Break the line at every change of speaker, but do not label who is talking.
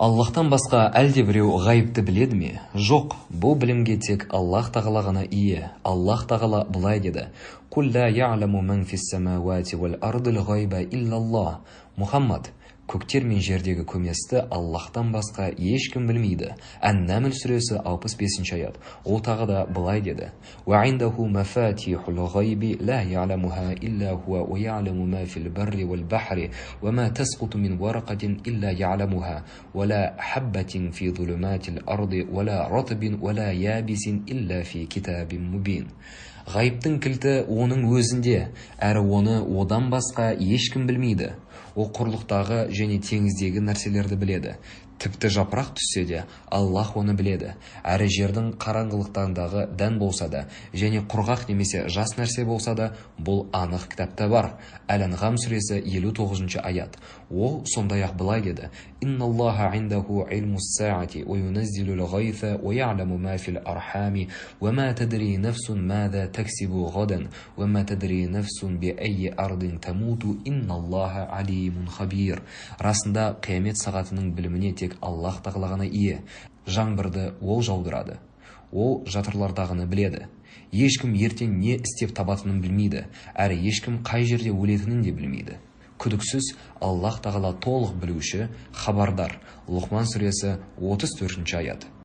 Аллахтан басқа әлде біреу ғайыпты біледі ме? Жоқ, бұл білімге тек Аллах тағала ғана ие. Аллах тағала былай деді: «Құл ла я'ламу ман фис-самауати вал-ардил ғайба иллаллах». Мұхаммад, көктер мен жердегі көместі Аллахтан басқа ешкім білмейді. Ан-Намл сүресі 65 аят. Ол тағы да былай деді: «Ва индаху мафатихул ғайби ла я'ламуха илля хуа ва я'ламу ма фил барри вал бахри ва ма тасқуту мин варақатин илля я'ламуха ва ла хаббатин фи зулуматил арди ва ла ратбин ва ла ябисин илля фи китабин мубин». Ғайыптың кілті оның өзінде, әрі оны одан басқа ешкім білмейді. Ол құрлықтағы және теңіздегі нәрселерді біледі. Тіпті жапырақ түссе де, Аллах оны біледі. Әрі жердің қараңғылықтарындағы дән болса да, және құрғақ немесе жас нәрсе болса да, бұл анық кітапта бар. Әл-Анғам сүресі 59 аят. Ол сондай-ақ былай деді: «Инналлаха индаху илмус-саати ва юназзилул ғайса ва я'ламу ма фил архами ва ма тадри нафсун маза таксибу гадан ва ма тадри нафсун би айи ардин тамуту инналлаха алимун хабир». Расында қиямет сағатының біліміне тек Аллах тағала ғана ие. Жаңбырды ол жаудырады. Ол жатырлардағыны біледі. Ешкім ертең не істеп табатынын білмейді, әрі ешкім қай жерде өлетінін де білмейді. Күдіксіз, Аллах тағала толық білуші, хабардар. Лұқман сүресі 34 аят.